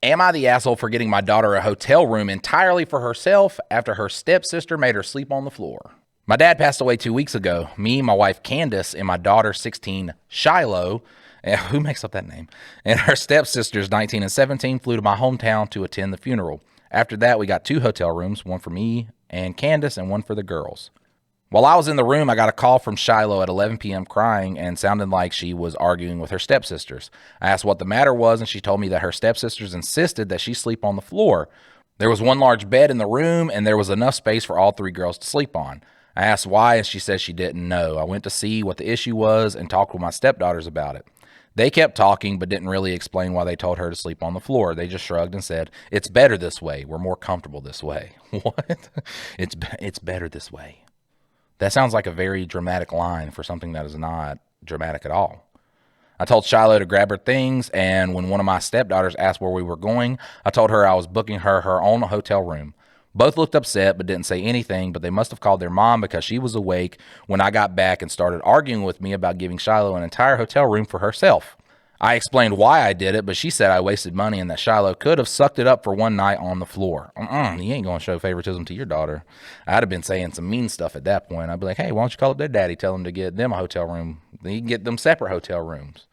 Am I the asshole for getting my daughter a hotel room entirely for herself after her stepsister made her sleep on the floor? My dad passed away 2 weeks ago. Me, my wife Candace, and my daughter 16, Shiloh, who makes up that name, and her stepsisters 19 and 17 flew to my hometown to attend the funeral. After that, we got 2 hotel rooms, one for me and Candace and one for the girls. While I was in the room, I got a call from Shiloh at 11 p.m. crying and sounding like she was arguing with her stepsisters. I asked what the matter was, and she told me that her stepsisters insisted that she sleep on the floor. There was one large bed in the room, and there was enough space for all 3 girls to sleep on. I asked why, and she said she didn't know. I went to see what the issue was and talked with my stepdaughters about it. They kept talking, but didn't really explain why they told her to sleep on the floor. They just shrugged and said, "It's better this way. We're more comfortable this way." What? It's better this way. That sounds like a very dramatic line for something that is not dramatic at all. I told Shiloh to grab her things, and when one of my stepdaughters asked where we were going, I told her I was booking her her own hotel room. Both looked upset but didn't say anything, but they must have called their mom because she was awake when I got back and started arguing with me about giving Shiloh an entire hotel room for herself. I explained why I did it, but she said I wasted money and that Shiloh could have sucked it up for one night on the floor. You ain't going to show favoritism to your daughter. I'd have been saying some mean stuff at that point. I'd be like, hey, why don't you call up their daddy, tell them to get them a hotel room. Then you can get them separate hotel rooms.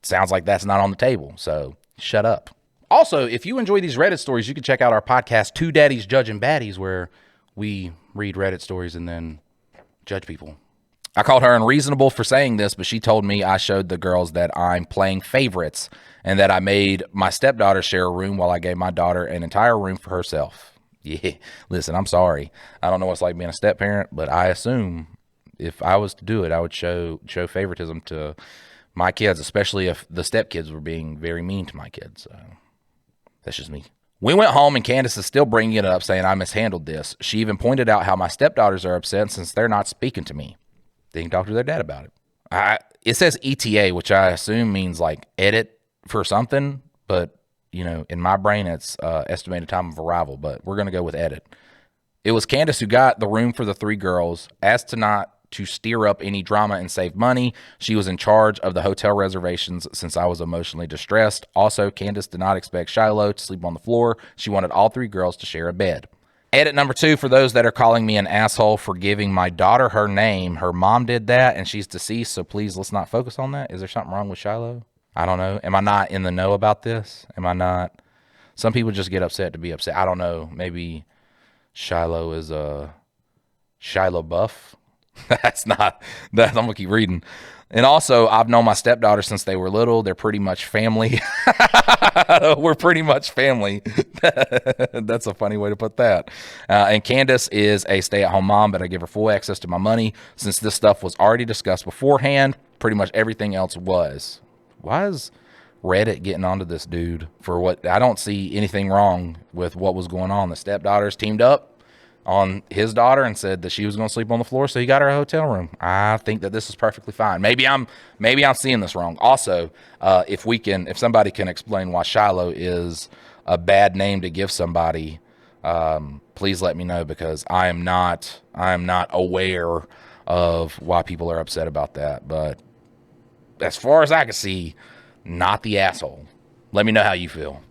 Sounds like that's not on the table, so shut up. Also, if you enjoy these Reddit stories, you can check out our podcast, Two Daddies Judging Baddies, where we read Reddit stories and then judge people. I called her unreasonable for saying this, but she told me I showed the girls that I'm playing favorites and that I made my stepdaughter share a room while I gave my daughter an entire room for herself. Yeah, listen, I'm sorry. I don't know what it's like being a step parent, but I assume if I was to do it, I would show favoritism to my kids, especially if the stepkids were being very mean to my kids. So that's just me. We went home and Candace is still bringing it up, saying I mishandled this. She even pointed out how my stepdaughters are upset since they're not speaking to me. They can talk to their dad about it. It says ETA, which I assume means like edit for something, but you know, in my brain, it's estimated time of arrival, but we're going to go with edit. It was Candace who got the room for the 3 girls, asked to not to stir up any drama and save money. She was in charge of the hotel reservations since I was emotionally distressed. Also, Candace did not expect Shiloh to sleep on the floor. She wanted all 3 girls to share a bed. Edit number 2, for those that are calling me an asshole for giving my daughter her name. Her mom did that, and she's deceased, so please let's not focus on that. Is there something wrong with Shiloh? I don't know. Am I not in the know about this? Am I not? Some people just get upset to be upset. I don't know. Maybe Shiloh is a Shiloh buff. That's not that. I'm gonna keep reading. And also, I've known my stepdaughter since they were little. They're pretty much family. We're pretty much family. That's a funny way to put that. And Candace is a stay-at-home mom, but I give her full access to my money since this stuff was already discussed beforehand. Pretty much everything else was. Why is Reddit getting onto this dude for what? I don't see anything wrong with what was going on. The stepdaughters teamed up on his daughter and said that she was going to sleep on the floor, so he got her a hotel room. I think that this is perfectly fine. Maybe I'm seeing this wrong. Also, if somebody can explain why Shiloh is a bad name to give somebody, please let me know, because I am not aware of why people are upset about that. But as far as I can see, not the asshole. Let me know how you feel.